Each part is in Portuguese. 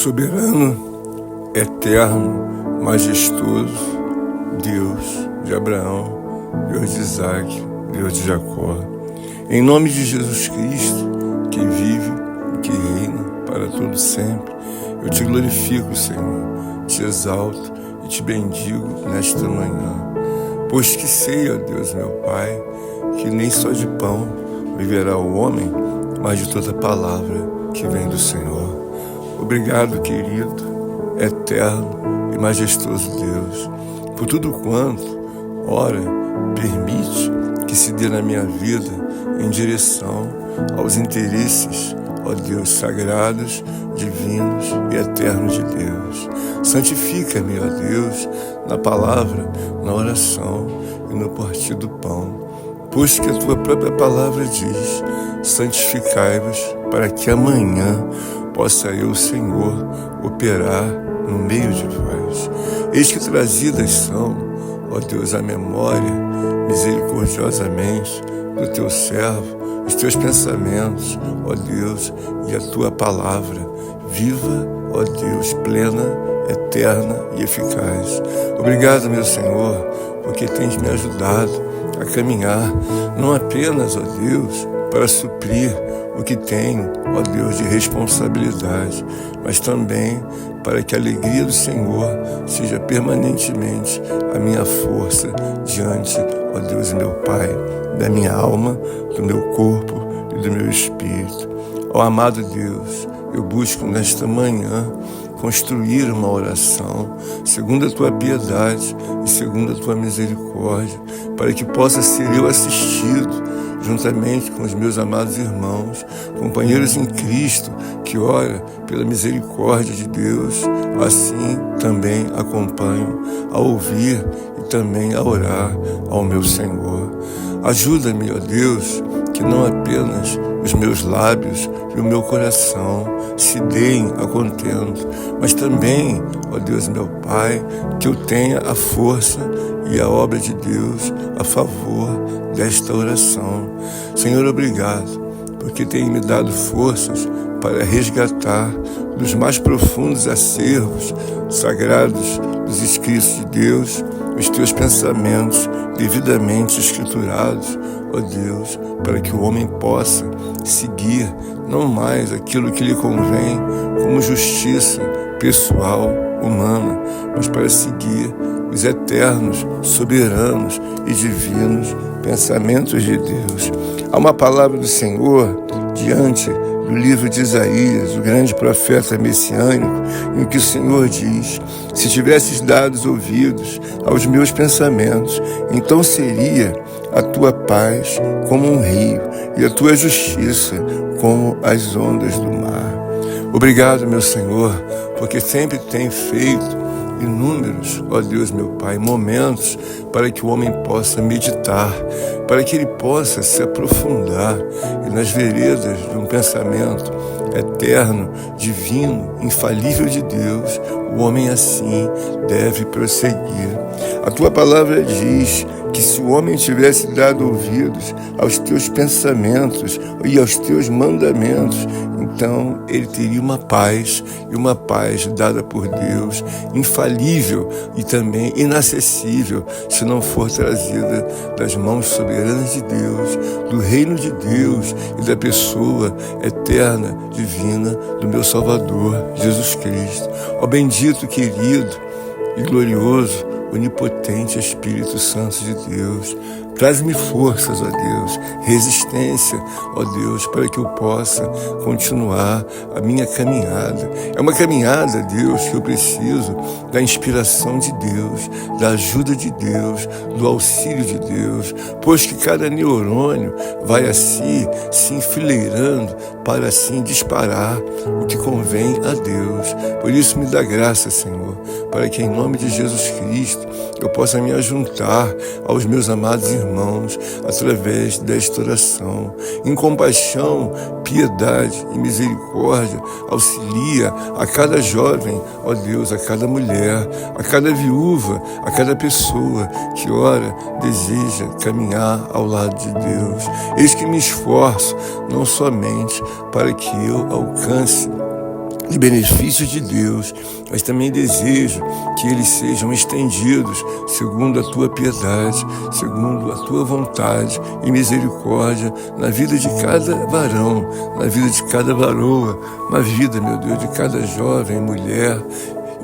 Soberano, eterno, majestoso, Deus de Abraão, Deus de Isaac, Deus de Jacó. Em nome de Jesus Cristo, que vive e que reina para todo sempre, eu te glorifico, Senhor, te exalto e te bendigo nesta manhã. Pois que sei, ó Deus, meu Pai, que nem só de pão viverá o homem, mas de toda palavra que vem do Senhor. Obrigado, querido, eterno e majestoso Deus, por tudo quanto, ora, permite que se dê na minha vida em direção aos interesses, ó Deus, sagrados, divinos e eternos de Deus. Santifica-me, ó Deus, na palavra, na oração e no partir do pão, pois que a tua própria palavra diz: santificai-vos para que amanhã possa eu, Senhor, operar no meio de vós. Eis que trazidas são, ó Deus, a memória, misericordiosamente, do teu servo, os teus pensamentos, ó Deus, e a tua palavra, viva, ó Deus, plena, eterna e eficaz. Obrigado, meu Senhor, porque tens me ajudado a caminhar, não apenas, ó Deus, para suprir o que tenho, ó Deus, de responsabilidade, mas também para que a alegria do Senhor seja permanentemente a minha força diante, ó Deus, meu Pai, da minha alma, do meu corpo e do meu espírito. Ó amado Deus, eu busco nesta manhã construir uma oração segundo a tua piedade e segundo a tua misericórdia, para que possa ser eu assistido juntamente com os meus amados irmãos, companheiros em Cristo, que ora pela misericórdia de Deus, assim também acompanho a ouvir e também a orar ao meu Senhor. Ajuda-me, ó Deus, que não apenas os meus lábios e o meu coração se deem a contento, mas também, ó Deus, meu Pai, que eu tenha a força e a obra de Deus a favor desta oração. Senhor, obrigado, porque tem me dado forças para resgatar dos mais profundos acervos sagrados dos escritos de Deus os teus pensamentos devidamente escriturados, ó Deus, para que o homem possa seguir não mais aquilo que lhe convém como justiça pessoal, humana, mas para seguir os eternos, soberanos e divinos pensamentos de Deus. Há uma palavra do Senhor diante do livro de Isaías, o grande profeta messiânico, em que o Senhor diz: se tivesses dado ouvidos aos meus pensamentos, então seria a tua paz como um rio e a tua justiça como as ondas do mar. Obrigado, meu Senhor, porque sempre tem feito inúmeros, ó Deus, meu Pai, momentos para que o homem possa meditar, para que ele possa se aprofundar e nas veredas de um pensamento eterno, divino, infalível de Deus, o homem assim deve prosseguir. A tua palavra diz que se o homem tivesse dado ouvidos aos teus pensamentos e aos teus mandamentos, então ele teria uma paz, e uma paz dada por Deus, infalível e também inacessível, se não for trazida das mãos soberanas de Deus, do reino de Deus e da pessoa eterna, divina do meu Salvador, Jesus Cristo. Ó bendito, querido e glorioso, onipotente Espírito Santo de Deus, traz-me forças, ó Deus, resistência, ó Deus, para que eu possa continuar a minha caminhada. É uma caminhada, Deus, que eu preciso da inspiração de Deus, da ajuda de Deus, do auxílio de Deus, pois que cada neurônio vai assim se enfileirando para assim disparar o que convém a Deus. Por isso me dá graça, Senhor, para que em nome de Jesus Cristo eu possa me ajuntar aos meus amados irmãos através desta oração. Em compaixão, piedade e misericórdia, auxilia a cada jovem, ó Deus, a cada mulher, a cada viúva, a cada pessoa que ora deseja caminhar ao lado de Deus. Eis que me esforço não somente para que eu alcance de benefícios de Deus, mas também desejo que eles sejam estendidos segundo a tua piedade, segundo a tua vontade e misericórdia na vida de cada varão, na vida de cada varoa, na vida, meu Deus, de cada jovem, mulher,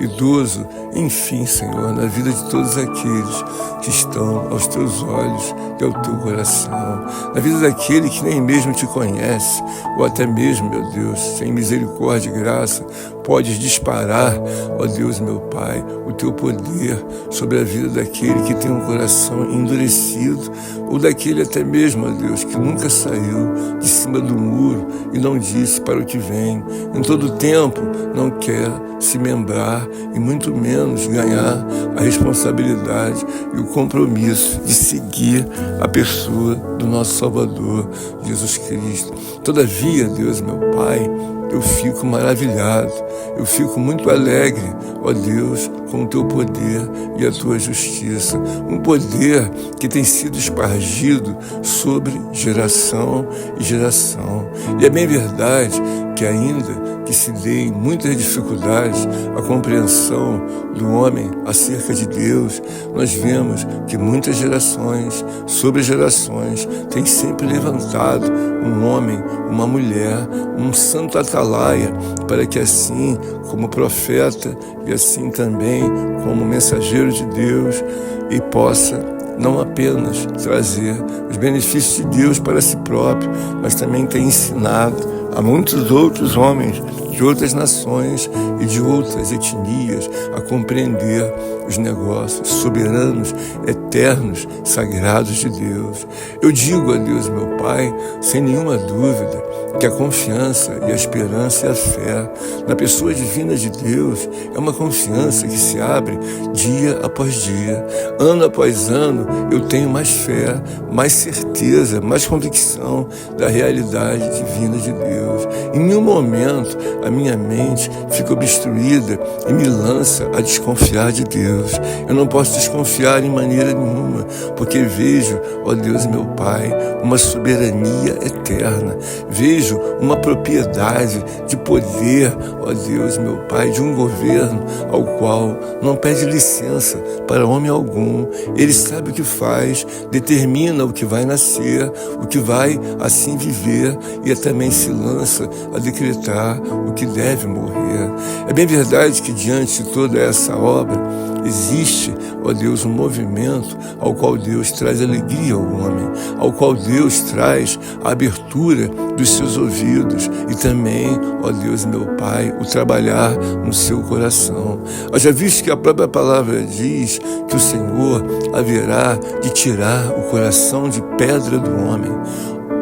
idoso, enfim, Senhor, na vida de todos aqueles que estão aos teus olhos e ao teu coração, na vida daquele que nem mesmo te conhece, ou até mesmo, meu Deus, sem misericórdia e graça, podes disparar, ó Deus, meu Pai, o teu poder sobre a vida daquele que tem um coração endurecido, ou daquele até mesmo, ó Deus, que nunca saiu de cima do muro e não disse para o que vem, em todo tempo não quer se membrar e muito menos ganhar a responsabilidade e o compromisso de seguir a pessoa do nosso Salvador, Jesus Cristo. Todavia, Deus, meu Pai, eu fico maravilhado, eu fico muito alegre, ó Deus, com o teu poder e a tua justiça. Um poder que tem sido espargido sobre geração e geração. E é bem verdade que ainda que se deem muitas dificuldades à compreensão do homem acerca de Deus, nós vemos que muitas gerações sobre gerações têm sempre levantado um homem, uma mulher, um santo atalaia, para que assim como profeta e assim também como mensageiro de Deus, e possa não apenas trazer os benefícios de Deus para si próprio, mas também tem ensinado a muitos outros homens de outras nações e de outras etnias a compreender os negócios soberanos, eternos, sagrados de Deus. Eu digo a Deus, meu Pai, sem nenhuma dúvida, que a confiança e a esperança e a fé na pessoa divina de Deus é uma confiança que se abre dia após dia, ano após ano. Eu tenho mais fé, mais certeza, mais convicção da realidade divina de Deus. Em nenhum momento a minha mente fica obstruída e me lança a desconfiar de Deus. Eu não posso desconfiar em maneira nenhuma, porque vejo, ó Deus, meu Pai, uma soberania eterna. Vejo uma propriedade de poder, ó Deus, meu Pai, de um governo ao qual não pede licença para homem algum. Ele sabe o que faz, determina o que vai nascer, o que vai assim viver, e também se lança a decretar o que deve morrer. É bem verdade que diante de toda essa obra existe, ó Deus, um movimento ao qual Deus traz alegria ao homem, ao qual Deus traz a abertura dos seus ouvidos e também, ó Deus, meu Pai, o trabalhar no seu coração. Já visto que a própria palavra diz que o Senhor haverá de tirar o coração de pedra do homem.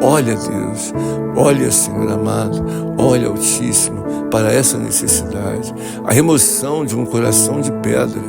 Olha, Deus, olha, Senhor amado, olha, Altíssimo, para essa necessidade. A remoção de um coração de pedra,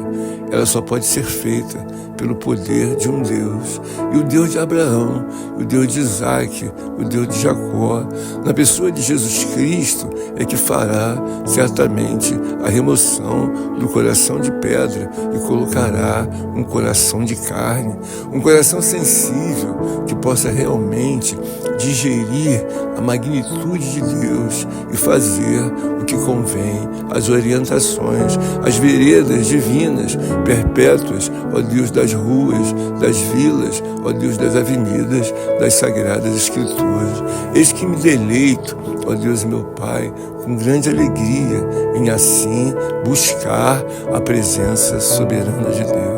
ela só pode ser feita pelo poder de um Deus. E o Deus de Abraão, o Deus de Isaac, o Deus de Jacó, na pessoa de Jesus Cristo, é que fará certamente a remoção do coração de pedra e colocará um coração de carne, um coração sensível que possa realmente digerir a magnitude de Deus e fazer o que convém, as orientações, as veredas divinas, perpétuas, ó Deus das ruas, das vilas, ó Deus das avenidas, das sagradas escrituras. Eis que me deleito, ó Deus meu Pai, com grande alegria em assim buscar a presença soberana de Deus.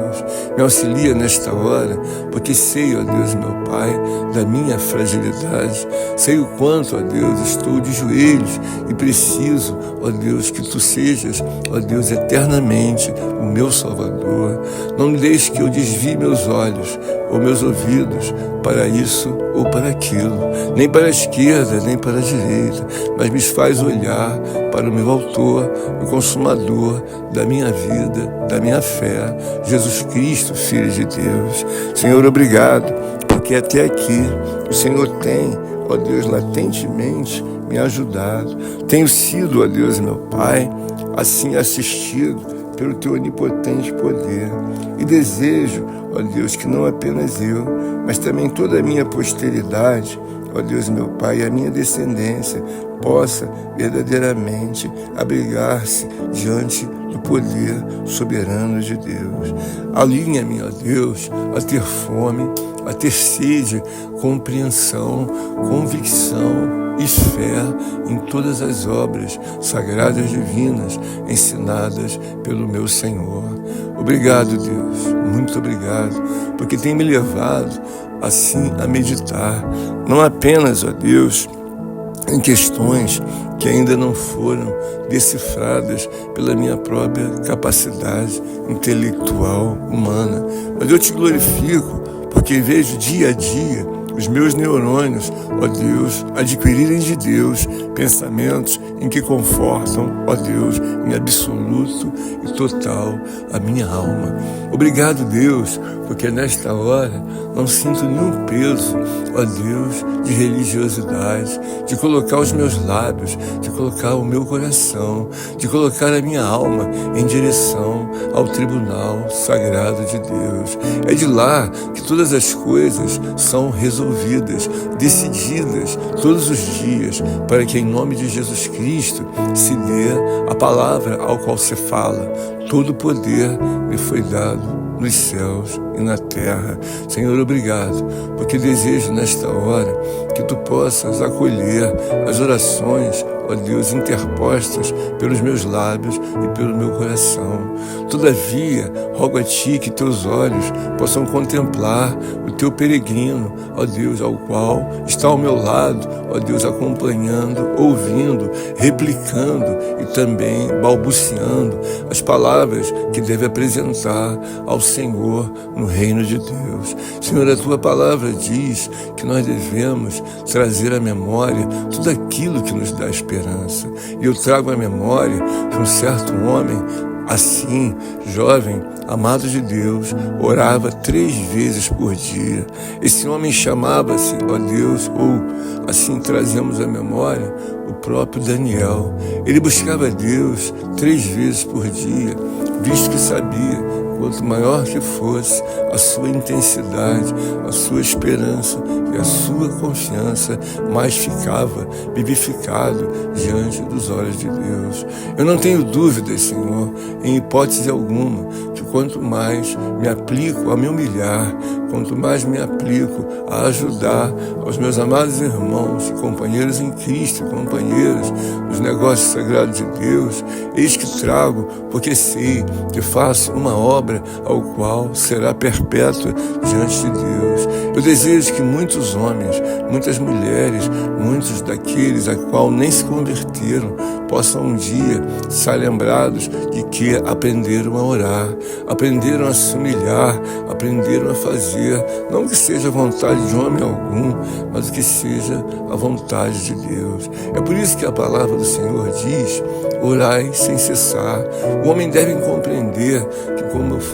Me auxilia nesta hora, porque sei, ó Deus meu Pai, da minha fragilidade, sei o quanto, ó Deus, estou de joelhos e preciso, ó Deus, que Tu sejas, ó Deus, eternamente o meu Salvador. Não deixe que eu desvie meus olhos ou meus ouvidos para isso ou para aquilo, nem para a esquerda, nem para a direita, mas me faz olhar para o meu autor, o consumador da minha vida, da minha fé, Jesus Cristo, Filho de Deus. Senhor, obrigado, porque até aqui o Senhor tem, ó Deus, latentemente me ajudado. Tenho sido, ó Deus, meu Pai, assim assistido pelo Teu onipotente poder. E desejo, ó Deus, que não apenas eu, mas também toda a minha posteridade, ó Deus meu Pai, e a minha descendência possa verdadeiramente abrigar-se diante do poder soberano de Deus. Alinha-me, ó Deus, a ter fome, a ter sede, compreensão, convicção e fé em todas as obras sagradas divinas ensinadas pelo meu Senhor. Obrigado, Deus, muito obrigado, porque tem me levado assim a meditar, não apenas, ó Deus, em questões que ainda não foram decifradas pela minha própria capacidade intelectual humana, mas eu te glorifico porque vejo dia a dia os meus neurônios, ó Deus, adquirirem de Deus pensamentos em que confortam, ó Deus, em absoluto e total a minha alma. Obrigado, Deus, porque nesta hora não sinto nenhum peso, ó Deus, de religiosidade, de colocar os meus lábios, de colocar o meu coração, de colocar a minha alma em direção ao tribunal sagrado de Deus. É de lá que todas as coisas são resolvidas, decididas todos os dias, para que em nome de Jesus Cristo se dê a palavra ao qual se fala. Todo o poder me foi dado nos céus e na terra. Senhor, obrigado, porque desejo nesta hora que Tu possas acolher as orações, ó Deus, interpostas pelos meus lábios e pelo meu coração. Todavia, rogo a Ti que Teus olhos possam contemplar o Teu peregrino, ó Deus, ao qual está ao meu lado, ó Deus, acompanhando, ouvindo, replicando e também balbuciando as palavras que deve apresentar ao Senhor no reino de Deus. Senhor, a Tua palavra diz que nós devemos trazer à memória tudo aquilo que nos dá esperança. E eu trago à memória que um certo homem, assim, jovem, amado de Deus, orava 3 vezes por dia. Esse homem chamava-se, ó Deus, ou assim trazemos à memória, o próprio Daniel. Ele buscava Deus 3 vezes por dia, visto que sabia, quanto maior que fosse a sua intensidade, a sua esperança e a sua confiança, mais ficava vivificado diante dos olhos de Deus. Eu não tenho dúvidas, Senhor, em hipótese alguma, que quanto mais me aplico a me humilhar, quanto mais me aplico a ajudar aos meus amados irmãos e companheiros em Cristo, companheiros nos negócios sagrados de Deus, eis que trago, porque sei que faço uma obra ao qual será perpétua diante de Deus. Eu desejo que muitos homens, muitas mulheres, muitos daqueles a qual nem se converteram, possam um dia ser lembrados de que aprenderam a orar, aprenderam a se humilhar, aprenderam a fazer, não que seja a vontade de homem algum, mas que seja a vontade de Deus. É por isso que a palavra do Senhor diz: orai sem cessar. O homem deve compreender que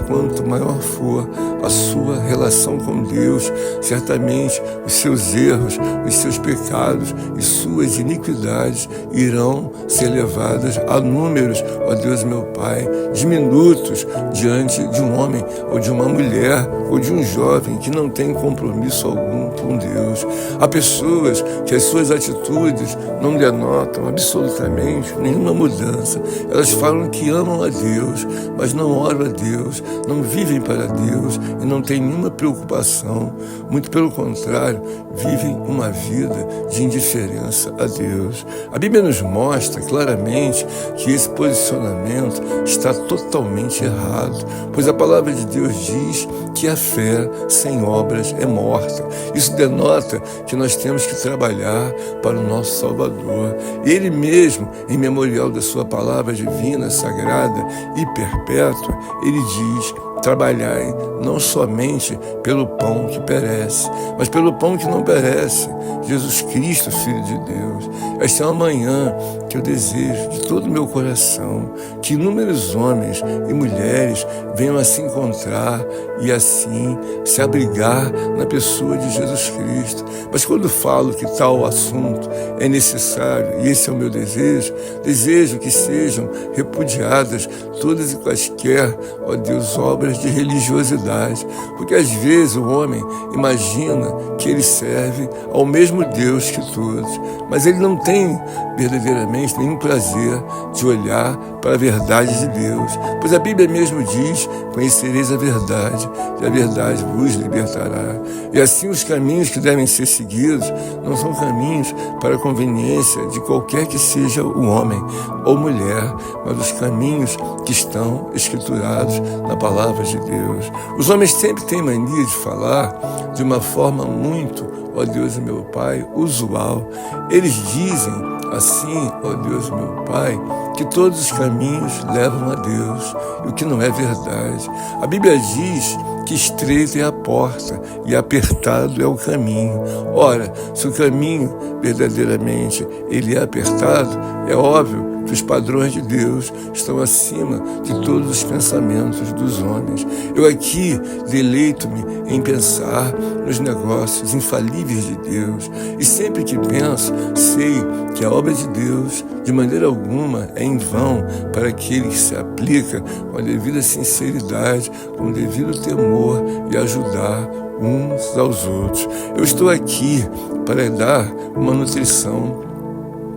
quanto maior for a sua relação com Deus, certamente os seus erros, os seus pecados e suas iniquidades irão ser levadas a números, ó Deus meu Pai, diminutos diante de um homem ou de uma mulher ou de um jovem que não tem compromisso algum com Deus. Há pessoas que as suas atitudes não denotam absolutamente nenhuma mudança. Elas falam que amam a Deus, mas não oram a Deus, não vivem para Deus e não têm nenhuma preocupação. Muito pelo contrário, vivem uma vida de indiferença a Deus. A Bíblia nos mostra claramente que esse posicionamento está totalmente errado, pois a palavra de Deus diz que a fé sem obras é morta. Isso denota que nós temos que trabalhar para o nosso Salvador. Ele mesmo, em memorial da sua palavra divina, sagrada e perpétua, ele diz: trabalhai não somente pelo pão que perece, mas pelo pão que não perece, Jesus Cristo, Filho de Deus. Esta é uma manhã que eu desejo de todo o meu coração que inúmeros homens e mulheres venham a se encontrar e assim se abrigar na pessoa de Jesus Cristo. Mas quando falo que tal assunto é necessário, e esse é o meu desejo que sejam repudiadas todas e quaisquer, ó Deus, obras de religiosidade, porque às vezes o homem imagina que ele serve ao mesmo Deus que todos, mas ele não tem verdadeiramente nenhum prazer de olhar para a verdade de Deus, pois a Bíblia mesmo diz: conhecereis a verdade, e a verdade vos libertará. E assim os caminhos que devem ser seguidos não são caminhos para a conveniência de qualquer que seja o homem ou mulher, mas os caminhos que estão escriturados na palavra de Deus. Os homens sempre têm mania de falar de uma forma muito, ó Deus e meu Pai, usual. Eles dizem assim, ó Deus meu Pai, que todos os caminhos levam a Deus, o que não é verdade. A Bíblia diz que estreita é a porta e apertado é o caminho. Ora, se o caminho verdadeiramente ele é apertado, é óbvio que os padrões de Deus estão acima de todos os pensamentos dos homens. Eu aqui deleito-me em pensar nos negócios infalíveis de Deus, e sempre que penso, sei que a obra de Deus, de maneira alguma, é em vão para aquele que se aplica com a devida sinceridade, com o devido temor e ajudar uns aos outros. Eu estou aqui para dar uma nutrição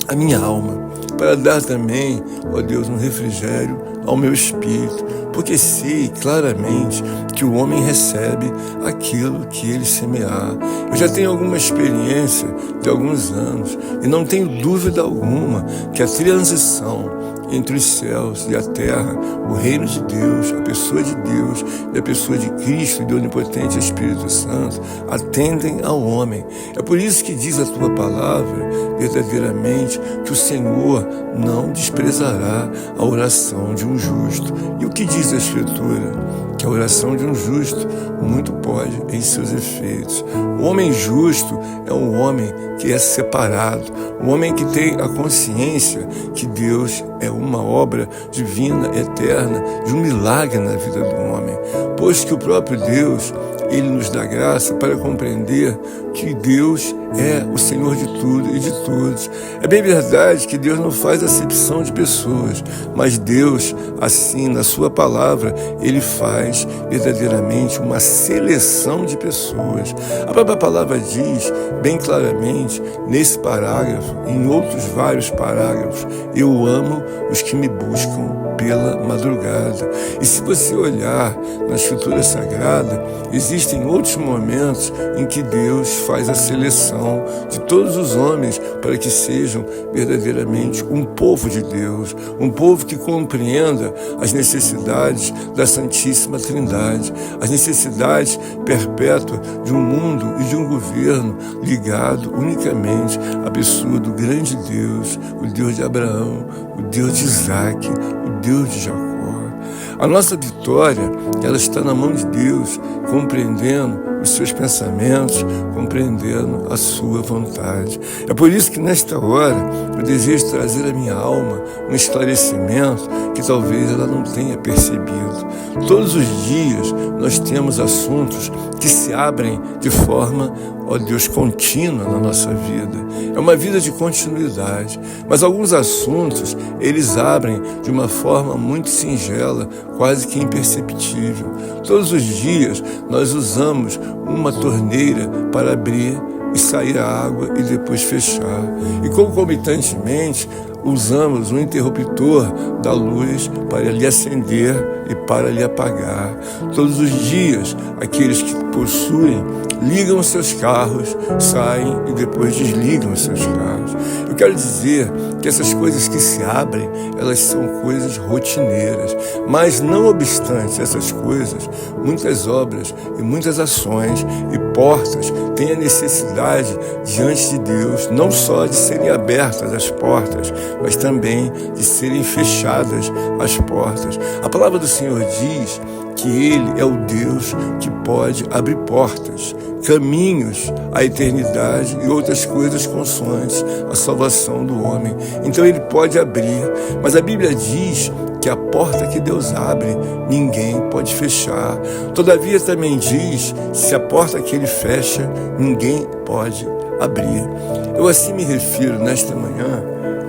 à minha alma, para dar também, ó Deus, um refrigério ao meu espírito, porque sei claramente que o homem recebe aquilo que ele semear. Eu já tenho alguma experiência de alguns anos e não tenho dúvida alguma que a transição entre os céus e a terra, o reino de Deus, a pessoa de Deus e a pessoa de Cristo e do onipotente Espírito Santo atendem ao homem. É por isso que diz a tua palavra, verdadeiramente, que o Senhor não desprezará a oração de um justo. E o que diz a Escritura? Que a oração de um justo muito pode em seus efeitos. O homem justo é um homem que é separado, um homem que tem a consciência que Deus é uma obra divina, eterna, de um milagre na vida do homem, pois que o próprio Deus, ele nos dá graça para compreender que Deus é o Senhor de tudo e de todos. É bem verdade que Deus não faz acepção de pessoas, mas Deus, assim, na sua palavra, ele faz verdadeiramente uma seleção de pessoas. A própria palavra diz bem claramente, nesse parágrafo, em outros vários parágrafos: eu amo os que me buscam pela madrugada. E se você olhar na Escritura Sagrada, existem outros momentos em que Deus faz a seleção de todos os homens para que sejam verdadeiramente um povo de Deus, um povo que compreenda as necessidades da Santíssima Trindade, as necessidades perpétuas de um mundo e de um governo ligado unicamente à pessoa do grande Deus, o Deus de Abraão, o Deus de Isaac, o Deus de Jacó. A nossa vitória, ela está na mão de Deus, compreendendo os seus pensamentos, compreendendo a sua vontade. É por isso que nesta hora eu desejo trazer à minha alma um esclarecimento que talvez ela não tenha percebido. Todos os dias nós temos assuntos que se abrem de forma, ó Deus, contínua na nossa vida. É uma vida de continuidade, mas alguns assuntos eles abrem de uma forma muito singela, quase que imperceptível. Todos os dias nós usamos uma torneira para abrir e sair a água e depois fechar. E concomitantemente usamos um interruptor da luz para lhe acender e para lhe apagar. Todos os dias aqueles que possuem ligam seus carros, saem e depois desligam seus carros. Eu quero dizer que essas coisas que se abrem, elas são coisas rotineiras, mas não obstante essas coisas, muitas obras e muitas ações e portas têm a necessidade diante de Deus, não só de serem abertas as portas, mas também de serem fechadas as portas. A palavra do Senhor diz que Ele é o Deus que pode abrir portas, caminhos à eternidade e outras coisas consoantes a salvação do homem. Então Ele pode abrir, mas a Bíblia diz que a porta que Deus abre, ninguém pode fechar. Todavia também diz, se a porta que Ele fecha, ninguém pode abrir. Eu assim me refiro nesta manhã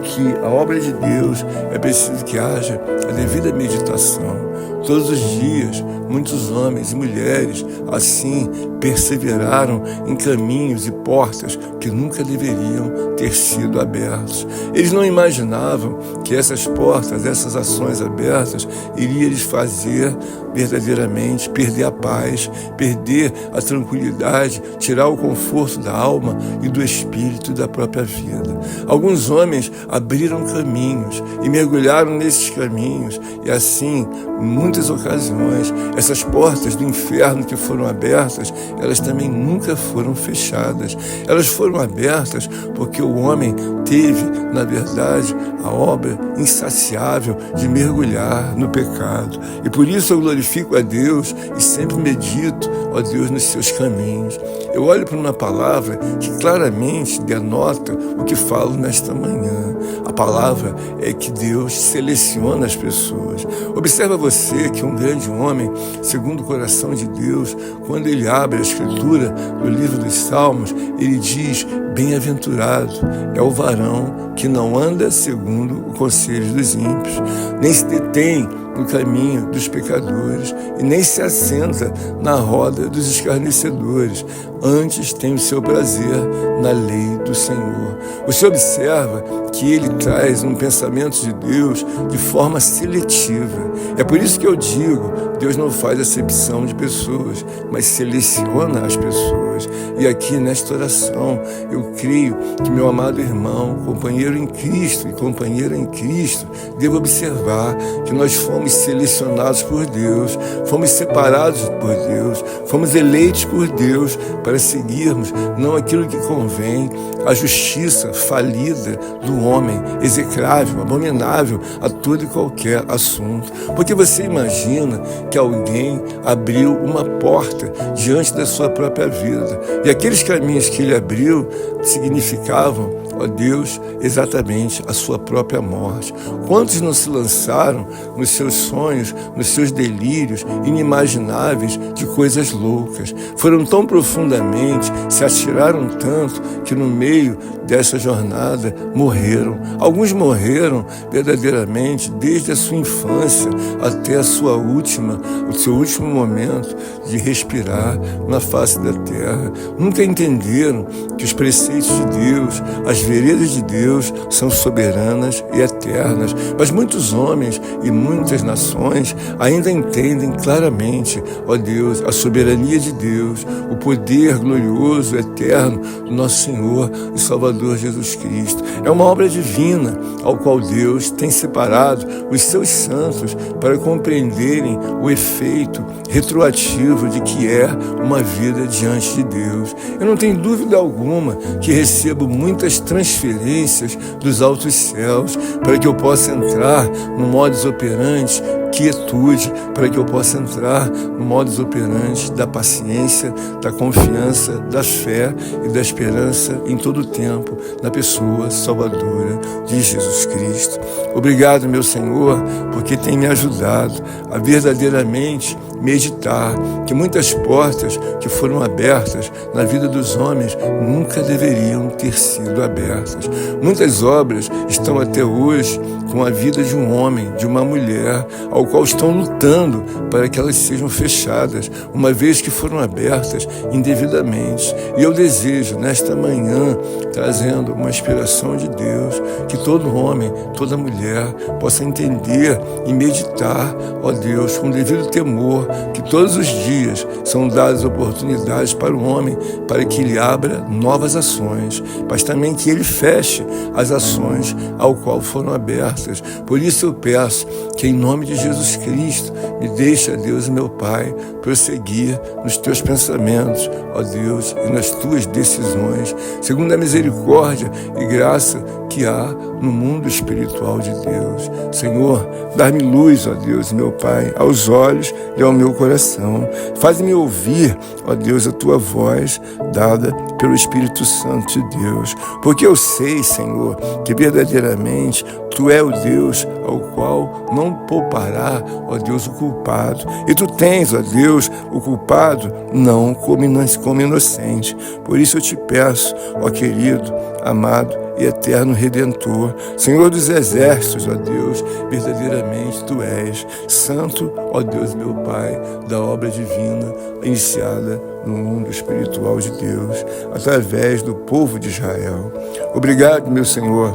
que a obra de Deus é preciso que haja a devida meditação. Todos os dias, muitos homens e mulheres assim perseveraram em caminhos e portas que nunca deveriam ter sido abertos. Eles não imaginavam que essas portas, essas ações abertas, iriam lhes fazer verdadeiramente perder a paz, perder a tranquilidade, tirar o conforto da alma e do espírito e da própria vida. Alguns homens abriram caminhos e mergulharam nesses caminhos e assim, em muitas ocasiões, essas portas do inferno que foram abertas, elas também nunca foram fechadas. Elas foram abertas porque o homem teve, na verdade, a obra insaciável de mergulhar no pecado. E por isso eu glorifico a Deus e sempre medito, ó Deus, nos seus caminhos. Eu olho para uma palavra que claramente denota o que falo nesta manhã. A palavra é que Deus seleciona as pessoas. Observa você que um grande homem, segundo o coração de Deus, quando ele abre a escritura do livro dos Salmos, ele diz: bem-aventurado é o varão que não anda segundo o conselho dos ímpios, nem se detém no caminho dos pecadores e nem se assenta na roda dos escarnecedores. Antes tem o seu prazer na lei do Senhor. Você observa que ele traz um pensamento de Deus de forma seletiva. É por isso que eu digo, Deus não faz acepção de pessoas, mas seleciona as pessoas. E aqui nesta oração, eu creio que meu amado irmão, companheiro em Cristo e companheira em Cristo, deva observar que nós fomos selecionados por Deus, fomos separados por Deus, fomos eleitos por Deus para seguirmos não aquilo que convém, a justiça falida do homem, execrável, abominável a todo e qualquer assunto. Porque você imagina que alguém abriu uma porta diante da sua própria vida, e aqueles caminhos que ele abriu significavam, ó Deus, exatamente a sua própria morte. Quantos não se lançaram nos seus sonhos, nos seus delírios inimagináveis de coisas loucas? Foram tão profundamente, se atiraram tanto, que no meio dessa jornada morreram. Alguns morreram verdadeiramente desde a sua infância até o seu último momento de respirar na face da terra. Nunca entenderam que os preceitos de Deus, as veredas de Deus são soberanas e eternas, mas muitos homens e muitas nações ainda entendem claramente, ó Deus, a soberania de Deus, o poder glorioso, eterno do nosso Senhor e Salvador Jesus Cristo. É uma obra divina ao qual Deus tem separado os seus santos para compreenderem o efeito retroativo de que é uma vida diante de Deus. Eu não tenho dúvida alguma que recebo muitas transferências dos altos céus para que eu possa entrar no modus operandi quietude, para que eu possa entrar no modus operandi da paciência, da confiança, da fé e da esperança em todo o tempo na pessoa salvadora de Jesus Cristo. Obrigado, meu Senhor, porque tem me ajudado a verdadeiramente meditar que muitas portas que foram abertas na vida dos homens nunca deveriam ter sido abertas. Muitas obras estão até hoje com a vida de um homem, de uma mulher, ao qual estão lutando para que elas sejam fechadas, uma vez que foram abertas indevidamente. E eu desejo, nesta manhã, trazendo uma inspiração de Deus, que todo homem, toda mulher possa entender e meditar, ó Deus, com devido temor, que todos os dias são dadas oportunidades para o homem, para que ele abra novas ações, mas também que ele feche as ações ao qual foram abertas. Por isso eu peço que, em nome de Jesus Cristo, me deixe, Deus, meu Pai, prosseguir nos teus pensamentos, ó Deus, e nas tuas decisões, segundo a misericórdia e graça que há no mundo espiritual de Deus. Senhor, dá-me luz, ó Deus, meu Pai, aos olhos e ao meu coração. Faz-me ouvir, ó Deus, a tua voz dada pelo Espírito Santo de Deus, porque eu sei, Senhor, que verdadeiramente Tu é o Deus ao qual não poupará, ó Deus, o culpado. E Tu tens, ó Deus, o culpado não como inocente. Por isso eu te peço, ó querido, amado e eterno Redentor, Senhor dos exércitos, ó Deus, verdadeiramente Tu és santo, ó Deus meu Pai, da obra divina iniciada no mundo espiritual de Deus, através do povo de Israel. Obrigado, meu Senhor,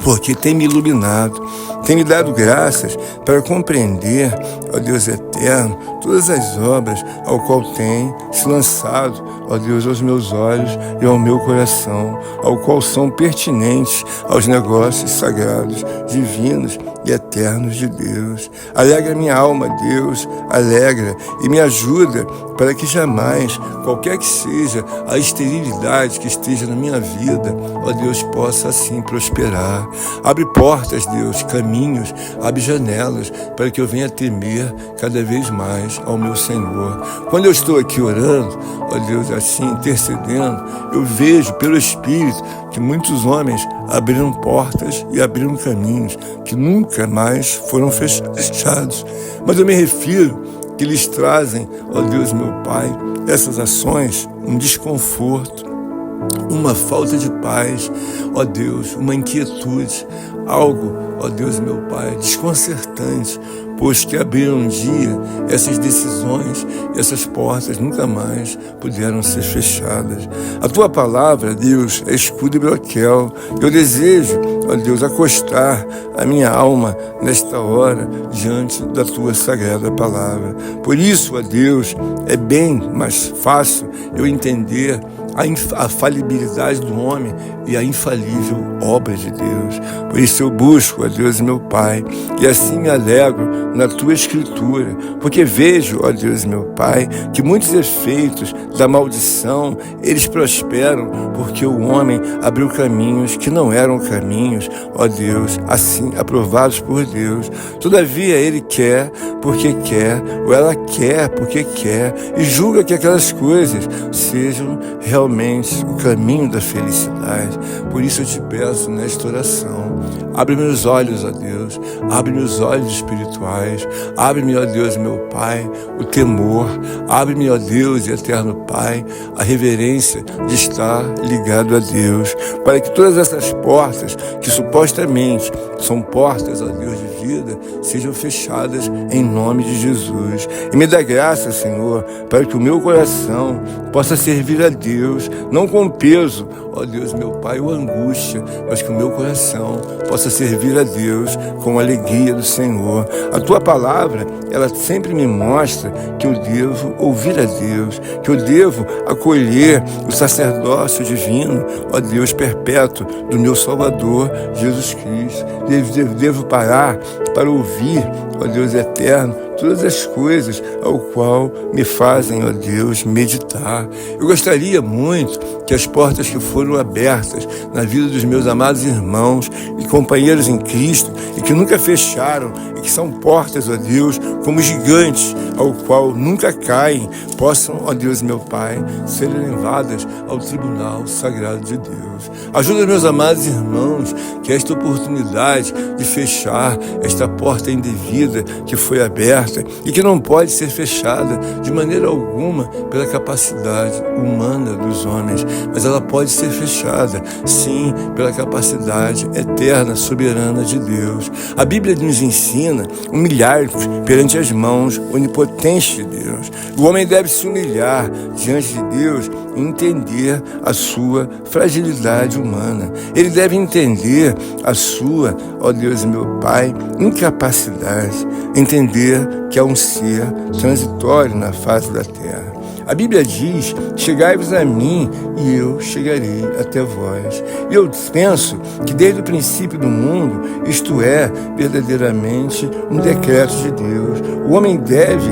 porque tem me iluminado, tem me dado graças para compreender, ó Deus eterno, todas as obras ao qual tem se lançado, ó Deus, aos meus olhos e ao meu coração, ao qual são pertinentes aos negócios sagrados, divinos e eternos de Deus. Alegra minha alma, Deus, alegra e me ajuda para que jamais, qualquer que seja a esterilidade que esteja na minha vida, ó Deus, possa assim prosperar. Abre portas, Deus, caminhos, abre janelas para que eu venha temer cada vez mais ao meu Senhor. Quando eu estou aqui orando, ó Deus, assim, intercedendo, eu vejo pelo Espírito que muitos homens abriram portas e abriram caminhos que nunca mais foram fechados. Mas eu me refiro que eles trazem, ó Deus meu Pai, essas ações, um desconforto, uma falta de paz, ó Deus, uma inquietude, algo, ó Deus meu Pai, desconcertante, pois que abriram um dia essas decisões, essas portas nunca mais puderam ser fechadas. A Tua palavra, Deus, é escudo e broquel. Eu desejo, ó Deus, acostar a minha alma nesta hora diante da Tua sagrada palavra. Por isso, ó Deus, é bem mais fácil eu entender a falibilidade do homem e a infalível obra de Deus. Por isso eu busco, ó Deus meu Pai, e assim me alegro na Tua Escritura, porque vejo, ó Deus meu Pai, que muitos efeitos da maldição, eles prosperam, porque o homem abriu caminhos que não eram caminhos, ó Deus, assim aprovados por Deus. Todavia ele quer porque quer, ou ela quer porque quer, e julga que aquelas coisas sejam realmente o caminho da felicidade. Por isso eu te peço nesta oração, abre meus olhos, ó Deus, abre meus olhos espirituais, abre-me, ó Deus meu Pai, o temor, abre-me, ó Deus e eterno Pai, a reverência de estar ligado a Deus, para que todas essas portas, que supostamente são portas, ó Deus, de vida, sejam fechadas em nome de Jesus. E me dá graça, Senhor, para que o meu coração possa servir a Deus, não com peso, ó Deus meu Pai, ou angústia, mas que o meu coração possa servir a Deus com a alegria do Senhor. A Tua palavra, ela sempre me mostra que eu devo ouvir a Deus, que eu devo acolher o sacerdócio divino, ó Deus perpétuo do meu Salvador, Jesus Cristo. Devo parar para ouvir, ó Deus eterno, todas as coisas ao qual me fazem, ó Deus, meditar. Eu gostaria muito que as portas que foram abertas na vida dos meus amados irmãos e companheiros em Cristo e que nunca fecharam e que são portas, ó Deus, como gigantes, ao qual nunca caem, possam, ó Deus meu Pai, serem levadas ao tribunal sagrado de Deus. Ajuda meus amados irmãos que esta oportunidade de fechar esta porta indevida que foi aberta e que não pode ser fechada de maneira alguma pela capacidade humana dos homens, mas ela pode ser fechada, sim, pela capacidade eterna, soberana de Deus. A Bíblia nos ensina a humilhar-nos perante as mãos onipotentes de Deus. O homem deve se humilhar diante de Deus e entender a sua fragilidade humana. Ele deve entender a sua, ó Deus meu Pai, incapacidade, entender que é um ser transitório na face da terra. A Bíblia diz, chegai-vos a mim e eu chegarei até vós. E eu penso que desde o princípio do mundo, isto é verdadeiramente um decreto de Deus. O homem deve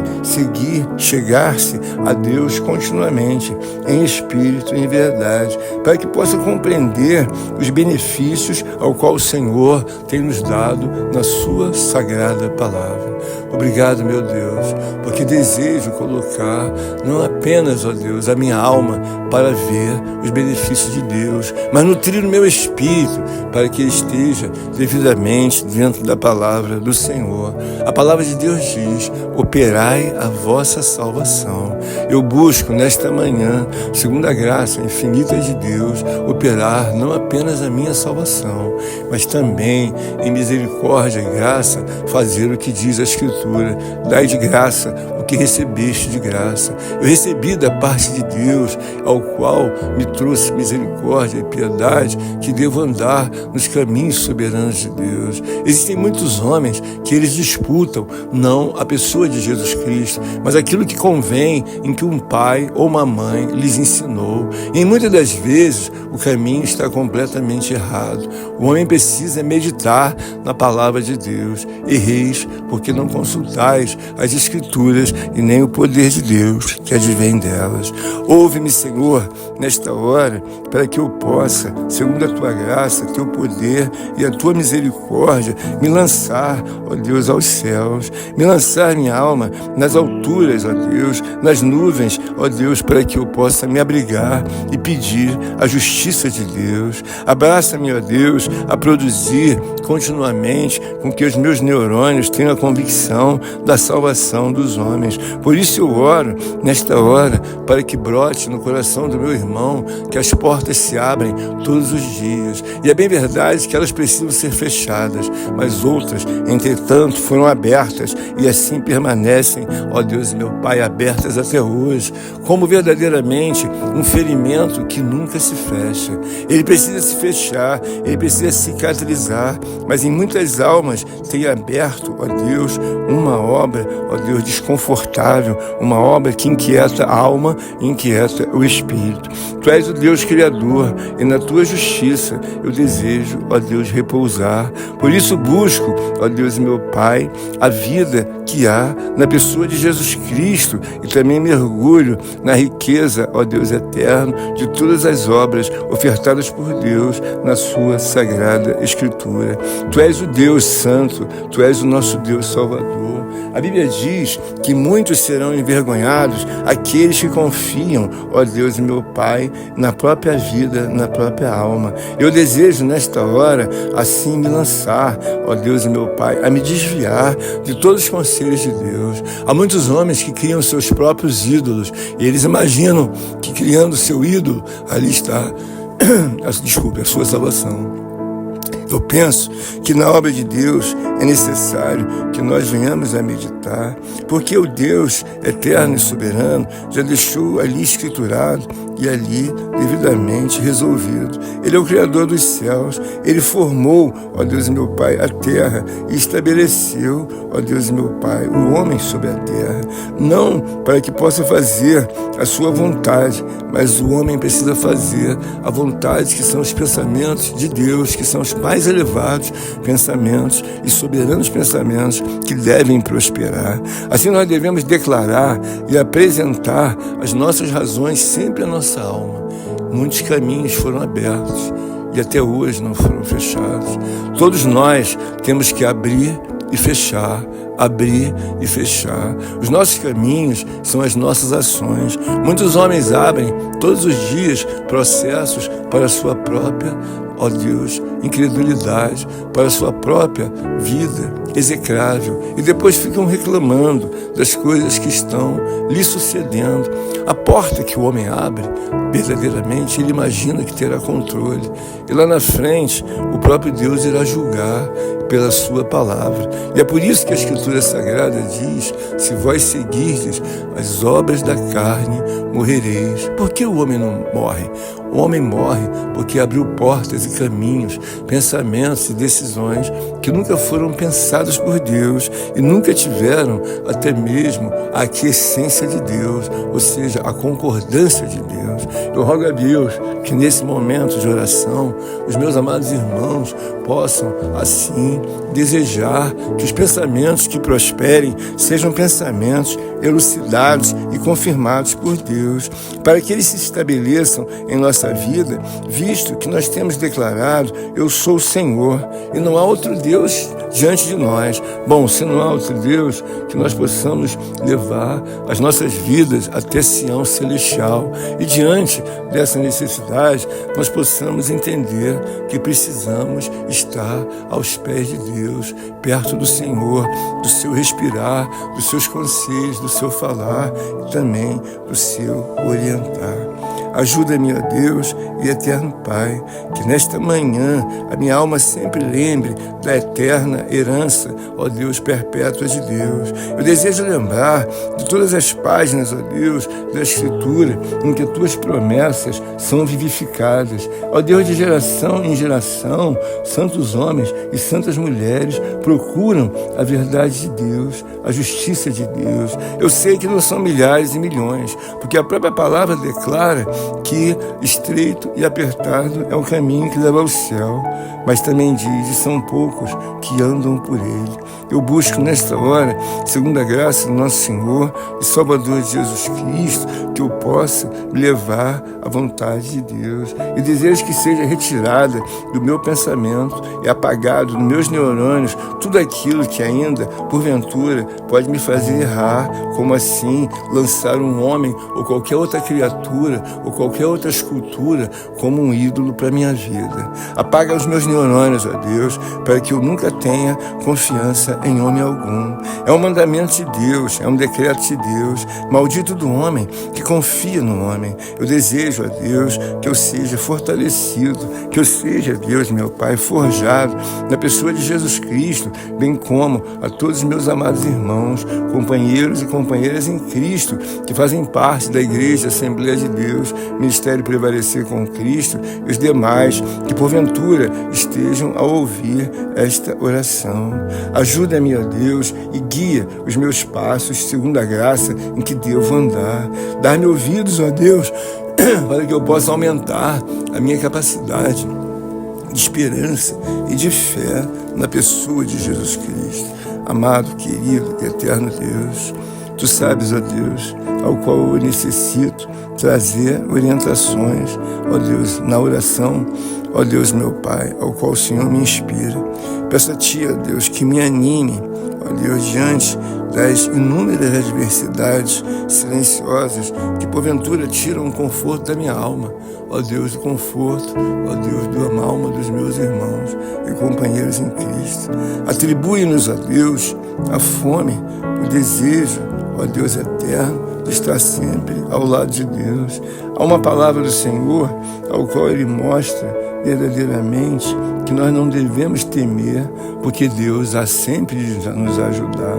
chegar-se a Deus continuamente, em espírito e em verdade, para que possa compreender os benefícios ao qual o Senhor tem nos dado na sua sagrada palavra. Obrigado, meu Deus, porque desejo colocar não apenas apenas, ó Deus, a minha alma para ver os benefícios de Deus, mas nutrir o meu espírito para que ele esteja devidamente dentro da palavra do Senhor. A palavra de Deus diz: operai a vossa salvação. Eu busco nesta manhã, segundo a graça infinita de Deus, operar não apenas a minha salvação, mas também em misericórdia e graça fazer o que diz a Escritura: dai de graça o que recebeste de graça. Eu recebi da parte de Deus, ao qual me trouxe misericórdia e piedade, que devo andar nos caminhos soberanos de Deus. Existem muitos homens que eles disputam não a pessoa de Jesus Cristo, mas aquilo que convém em que um pai ou uma mãe lhes ensinou. E muitas das vezes o caminho está completamente errado. O homem precisa meditar na palavra de Deus. Erreis porque não consultais as Escrituras e nem o poder de Deus que advém delas. Ouve-me, Senhor, nesta hora, para que eu possa, segundo a tua graça, teu poder e a tua misericórdia, me lançar, ó Deus, aos céus, me lançar minha alma nas alturas, ó Deus, nas nuvens, ó Deus, para que eu possa me abrigar e pedir a justiça de Deus. Abraça-me, ó Deus, a produzir continuamente com que os meus neurônios tenham a convicção da salvação dos homens. Por isso eu oro nesta hora para que brote no coração do meu irmão que as portas se abrem todos os dias. E é bem verdade que elas precisam ser fechadas, mas outras, entretanto, foram abertas e assim permanecem, ó Deus e meu Pai, abertas até hoje, como verdadeiramente um ferimento que nunca se fecha. Ele precisa se fechar, ele precisa cicatrizar, mas em muitas almas tem aberto, ó Deus, uma obra, ó Deus, desconfortável, uma obra que inquieta a alma e inquieta o espírito. Tu és o Deus Criador e na tua justiça eu desejo, ó Deus, repousar. Por isso busco, ó Deus meu Pai, a vida que há na pessoa de Jesus Cristo e também mergulho na riqueza, ó Deus eterno, de todas as obras ofertadas por Deus na sua sagrada Escritura. Tu és o Deus Santo, tu és o nosso Deus Salvador. A Bíblia diz que muitos serão envergonhados aqueles que confiam, ó Deus meu Pai, na própria vida, na própria alma. Eu desejo nesta hora assim me lançar, ó Deus meu Pai, a me desviar de todos os conselhos de Deus. Há muitos homens que criam seus próprios ídolos e eles imaginam que criando seu ídolo, ali está, a sua salvação. Eu penso que na obra de Deus é necessário que nós venhamos a meditar, porque o Deus eterno e soberano já deixou ali escriturado e ali devidamente resolvido. Ele é o Criador dos céus, Ele formou, ó Deus meu Pai, a terra e estabeleceu, ó Deus meu Pai, o homem sobre a terra, não para que possa fazer a sua vontade, mas o homem precisa fazer a vontade que são os pensamentos de Deus, que são os mais elevados pensamentos e soberanos pensamentos que devem prosperar. Assim nós devemos declarar e apresentar as nossas razões sempre à nossa alma. Muitos caminhos foram abertos e até hoje não foram fechados. Todos nós temos que abrir e fechar, abrir e fechar. Os nossos caminhos são as nossas ações. Muitos homens abrem todos os dias processos para a sua própria, ó Deus, incredulidade, para a sua própria vida execrável e depois ficam reclamando das coisas que estão lhe sucedendo. A porta que o homem abre, verdadeiramente, ele imagina que terá controle e lá na frente o próprio Deus irá julgar pela sua palavra. E é por isso que a Escritura Sagrada diz: se vós seguirdes as obras da carne, morrereis. Por que o homem não morre? O homem morre porque abriu portas e caminhos, pensamentos e decisões que nunca foram pensados por Deus e nunca tiveram até mesmo a aquiescência de Deus, ou seja, a concordância de Deus. Eu rogo a Deus que nesse momento de oração, os meus amados irmãos possam assim desejar que os pensamentos que prosperem sejam pensamentos elucidados e confirmados por Deus, para que eles se estabeleçam em nossa nossa vida, visto que nós temos declarado: eu sou o Senhor, e não há outro Deus diante de nós. Bom, se não há outro Deus, que nós possamos levar as nossas vidas até Sião celestial, e diante dessa necessidade, nós possamos entender que precisamos estar aos pés de Deus, perto do Senhor, do seu respirar, dos seus conselhos, do seu falar e também do seu orientar. Ajuda-me, ó Deus e eterno Pai, que nesta manhã a minha alma sempre lembre da eterna herança, ó Deus, perpétua de Deus. Eu desejo lembrar de todas as páginas, ó Deus, da Escritura, em que tuas promessas são vivificadas. Ó Deus, de geração em geração, santos homens e santas mulheres procuram a verdade de Deus, a justiça de Deus. Eu sei que não são milhares e milhões, porque a própria palavra declara que estreito e apertado é o caminho que leva ao céu, mas também diz: são poucos que andam por ele. Eu busco nesta hora, segundo a graça do nosso Senhor e Salvador Jesus Cristo, que eu possa me levar à vontade de Deus, e desejo que seja retirada do meu pensamento e apagado dos meus neurônios tudo aquilo que ainda, porventura, pode me fazer errar, como assim lançar um homem ou qualquer outra criatura ou qualquer outra escultura como um ídolo para minha vida. Apaga os meus neurônios, ó Deus, para que eu nunca tenha confiança em homem algum. É um mandamento de Deus, é um decreto de Deus. Maldito do homem que confia no homem. Eu desejo, ó Deus, que eu seja fortalecido, que eu seja, Deus, meu Pai, forjado na pessoa de Jesus Cristo, bem como a todos os meus amados irmãos, companheiros e companheiras em Cristo, que fazem parte da Igreja Assembleia de Deus, Ministério Prevalecer com Cristo, e os demais que porventura estejam a ouvir esta oração. Ajuda-me, ó Deus, e guia os meus passos segundo a graça em que devo andar. Dá-me ouvidos, ó Deus, para que eu possa aumentar a minha capacidade de esperança e de fé na pessoa de Jesus Cristo. Amado, querido e eterno Deus, Tu sabes, ó Deus, ao qual eu necessito trazer orientações, ó Deus, na oração, ó Deus, meu Pai, ao qual o Senhor me inspira. Peço a Ti, ó Deus, que me anime, ó Deus, diante das inúmeras adversidades silenciosas que porventura tiram o conforto da minha alma, ó Deus, o conforto, ó Deus, da alma dos meus irmãos e companheiros em Cristo. Atribui-nos, ó Deus, a fome, o desejo, ó Deus eterno, de estar sempre ao lado de Deus. Há uma palavra do Senhor, ao qual Ele mostra verdadeiramente que nós não devemos temer, porque Deus há sempre de nos ajudar.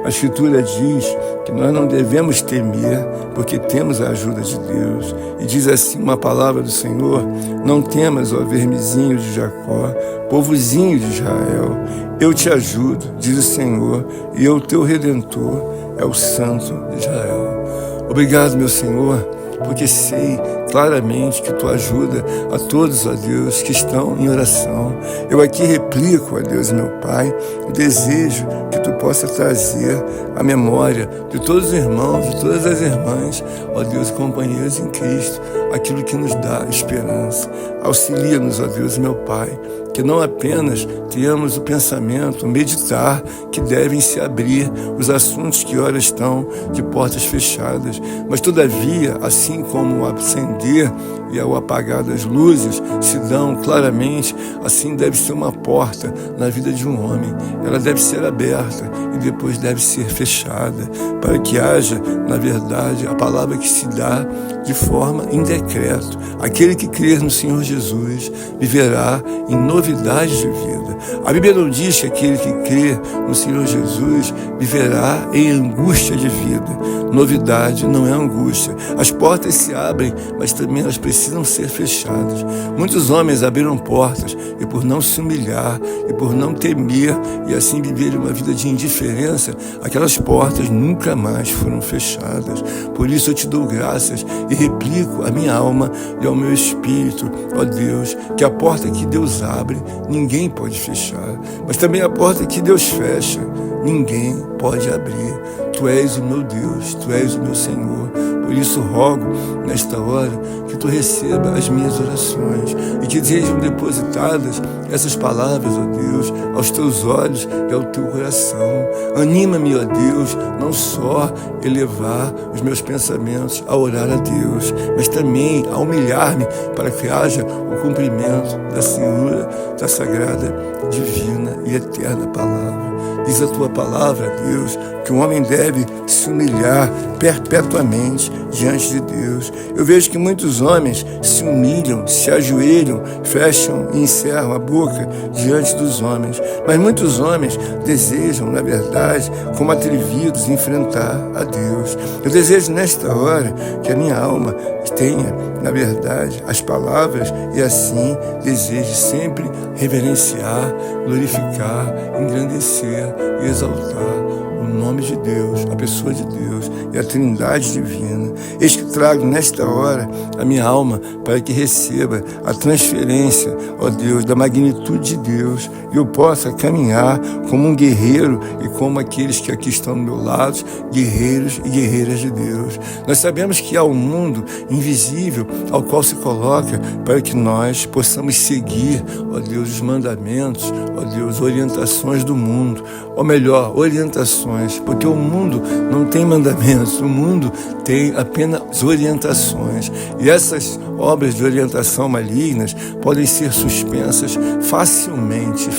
A Escritura diz que nós não devemos temer, porque temos a ajuda de Deus. E diz assim uma palavra do Senhor: não temas, ó vermezinho de Jacó, povozinho de Israel, eu te ajudo, diz o Senhor, e eu, teu Redentor, é o Santo de Israel. Obrigado, meu Senhor, porque sei claramente que Tu ajuda a todos, ó Deus, que estão em oração. Eu aqui replico, ó Deus, meu Pai, o desejo que Tu possa trazer a memória de todos os irmãos, de todas as irmãs, ó Deus, companheiros em Cristo, aquilo que nos dá esperança. Auxilia-nos, ó Deus, meu Pai, que não apenas tenhamos o pensamento, o meditar, que devem se abrir os assuntos que ora estão de portas fechadas, mas todavia, assim como o acender e ao apagar das luzes se dão claramente, assim deve ser uma porta na vida de um homem. Ela deve ser aberta e depois deve ser fechada, para que haja, na verdade, a palavra que se dá de forma em decreto. Aquele que crer no Senhor Jesus viverá em novidade de vida. A Bíblia não diz que aquele que crê no Senhor Jesus viverá em angústia de vida. Novidade não é angústia. As portas se abrem, mas também elas precisam ser fechadas. Muitos homens abriram portas e, por não se humilhar e por não temer e assim viverem uma vida de indiferença, aquelas portas nunca mais foram fechadas. Por isso eu te dou graças e replico à minha alma e ao meu espírito, ó Deus, que a porta que Deus abre, ninguém pode fechar, mas também a porta que Deus fecha, ninguém pode abrir. Tu és o meu Deus, Tu és o meu Senhor. Por isso rogo, nesta hora, que Tu receba as minhas orações e que sejam depositadas essas palavras, ó Deus, aos Teus olhos e ao Teu coração. Anima-me, ó Deus, não só elevar os meus pensamentos a orar a Deus, mas também a humilhar-me para que haja o cumprimento da Senhora, da sagrada, divina e eterna palavra. Diz a Tua palavra, Deus, que o homem deve se humilhar perpetuamente diante de Deus. Eu vejo que muitos homens se humilham, se ajoelham, fecham e encerram a boca diante dos homens. Mas muitos homens desejam, na verdade, como atrevidos, enfrentar a Deus. Eu desejo nesta hora que a minha alma tenha, na verdade, as palavras e assim deseje sempre reverenciar, glorificar, engrandecer e exaltar o nome de Deus, a pessoa de Deus e a Trindade divina. Eis que trago nesta hora a minha alma para que receba a transferência, ó Deus, da magnitude de Deus e eu possa caminhar como um guerreiro e como aqueles que aqui estão do meu lado, guerreiros e guerreiras de Deus. Nós sabemos que há um mundo invisível ao qual se coloca para que nós possamos seguir, ó Deus, os mandamentos, ó Deus, orientações do mundo, ou melhor, orientações, porque o mundo não tem mandamentos, o mundo tem apenas orientações. E essas obras de orientação malignas podem ser suspensas facilmente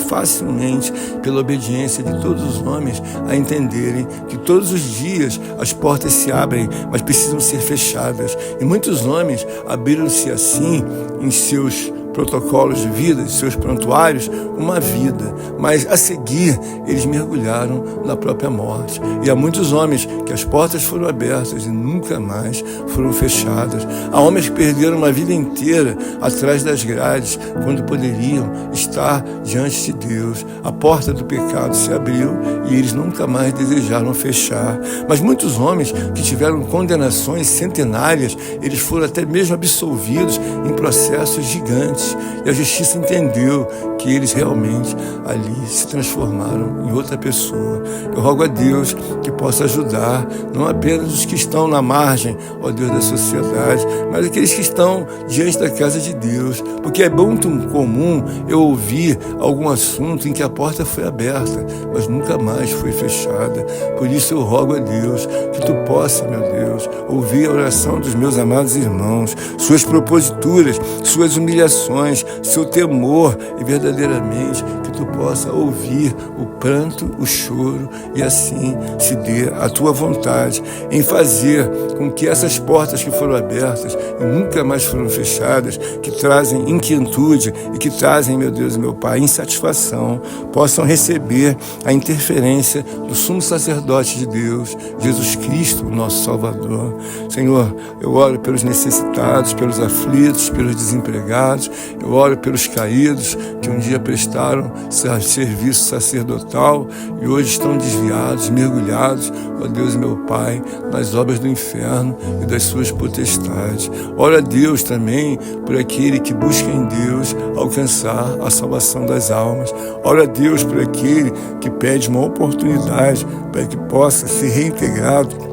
pela obediência de todos os homens a entenderem que todos os dias as portas se abrem, mas precisam ser fechadas. E muitos homens abriram-se assim em seus protocolos de vida, de seus prontuários, uma vida, mas a seguir eles mergulharam na própria morte. E há muitos homens que as portas foram abertas e nunca mais foram fechadas. Há homens que perderam uma vida inteira atrás das grades, quando poderiam estar diante de Deus. A porta do pecado se abriu e eles nunca mais desejaram fechar. Mas muitos homens que tiveram condenações centenárias, eles foram até mesmo absolvidos em processos gigantes. E a justiça entendeu que eles realmente ali se transformaram em outra pessoa. Eu rogo a Deus que possa ajudar não apenas os que estão na margem, ó Deus, da sociedade, mas aqueles que estão diante da casa de Deus, porque é muito comum eu ouvir algum assunto em que a porta foi aberta, mas nunca mais foi fechada. Por isso eu rogo a Deus que Tu possa, meu Deus, ouvir a oração dos meus amados irmãos, suas proposituras, suas humilhações, seu temor e verdadeiramente que Tu possa ouvir o pranto, o choro e assim se dê a Tua vontade em fazer com que essas portas que foram abertas e nunca mais foram fechadas, que trazem inquietude e que trazem, meu Deus e meu Pai, insatisfação, possam receber a interferência do sumo sacerdote de Deus, Jesus Cristo, nosso Salvador. Senhor, eu oro pelos necessitados, pelos aflitos, pelos desempregados. Eu oro pelos caídos que um dia prestaram serviço sacerdotal e hoje estão desviados, mergulhados, ó Deus e meu Pai, nas obras do inferno e das suas potestades. Oro a Deus também por aquele que busca em Deus alcançar a salvação das almas. Oro a Deus por aquele que pede uma oportunidade para que possa ser reintegrado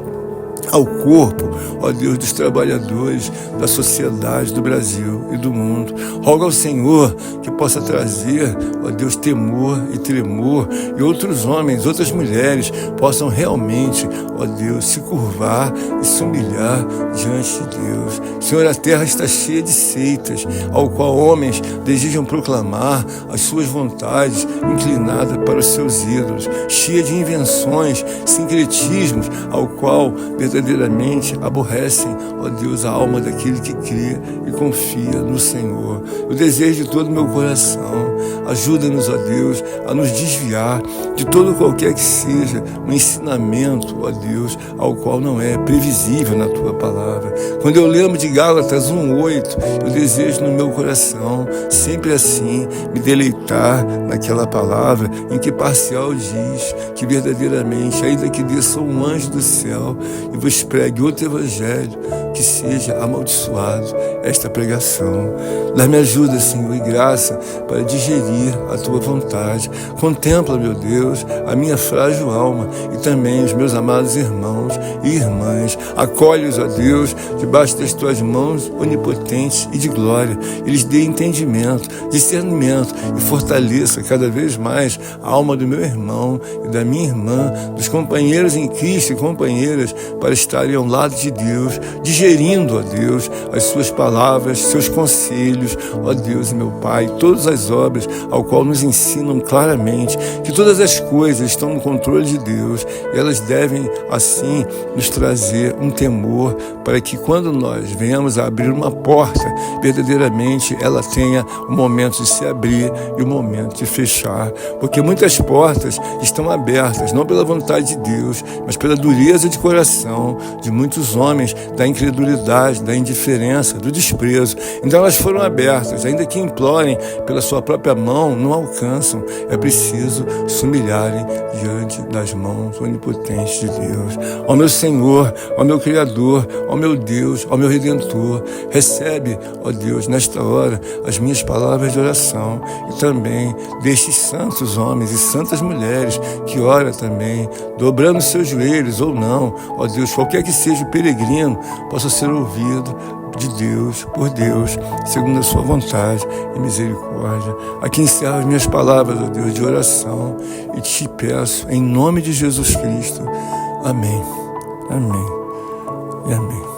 ao corpo, ó Deus, dos trabalhadores da sociedade do Brasil e do mundo. Rogo ao Senhor que possa trazer, ó Deus, temor e tremor e outros homens, outras mulheres possam realmente, ó Deus, se curvar e se humilhar diante de Deus. Senhor, a terra está cheia de seitas, ao qual homens desejam proclamar as suas vontades inclinadas para os seus ídolos, cheia de invenções, sincretismos, ao qual verdadeiramente aborrecem, ó Deus, a alma daquele que crê e confia no Senhor. Eu desejo de todo o meu coração, ajuda-nos, ó Deus, a nos desviar de todo qualquer que seja um ensinamento, ó Deus, ao qual não é previsível na Tua palavra. Quando eu lembro de Gálatas 1:8, eu desejo no meu coração, sempre assim, me deleitar naquela palavra em que parcial diz que verdadeiramente, ainda que desça um anjo do céu e vos pregue outro evangelho, que seja amaldiçoado esta pregação. Dá-me ajuda, Senhor, e graça para digerir a tua vontade. Contempla, meu Deus, a minha frágil alma e também os meus amados irmãos e irmãs. Acolhe-os, ó Deus, debaixo das tuas mãos onipotentes e de glória. E lhes dê entendimento, discernimento e fortaleça cada vez mais a alma do meu irmão e da minha irmã, dos companheiros em Cristo e companheiras, para estarem ao lado de Deus, digerindo, ó Deus, as suas palavras, seus conselhos, ó Deus e meu Pai, todas as obras ao qual nos ensinam claramente que todas as coisas estão no controle de Deus e elas devem, assim, nos trazer um temor para que quando nós venhamos a abrir uma porta, verdadeiramente ela tenha o momento de se abrir e o momento de fechar, porque muitas portas estão abertas, não pela vontade de Deus, mas pela dureza de coração de muitos homens, da incredulidade, da indiferença, do desprezo. Então elas foram abertas, ainda que implorem pela sua própria mão, não alcançam. É preciso se humilharem diante das mãos onipotentes de Deus. Ó meu Senhor, ó meu Criador, ó meu Deus, ó meu Redentor, recebe, ó Deus, nesta hora as minhas palavras de oração e também destes santos homens e santas mulheres que ora também, dobrando seus joelhos ou não, ó Deus, qualquer que seja o peregrino, possa ser ouvido de Deus, por Deus, segundo a sua vontade e misericórdia. Aqui encerro as minhas palavras, ó Deus, de oração e te peço, em nome de Jesus Cristo. Amém. Amém. E amém.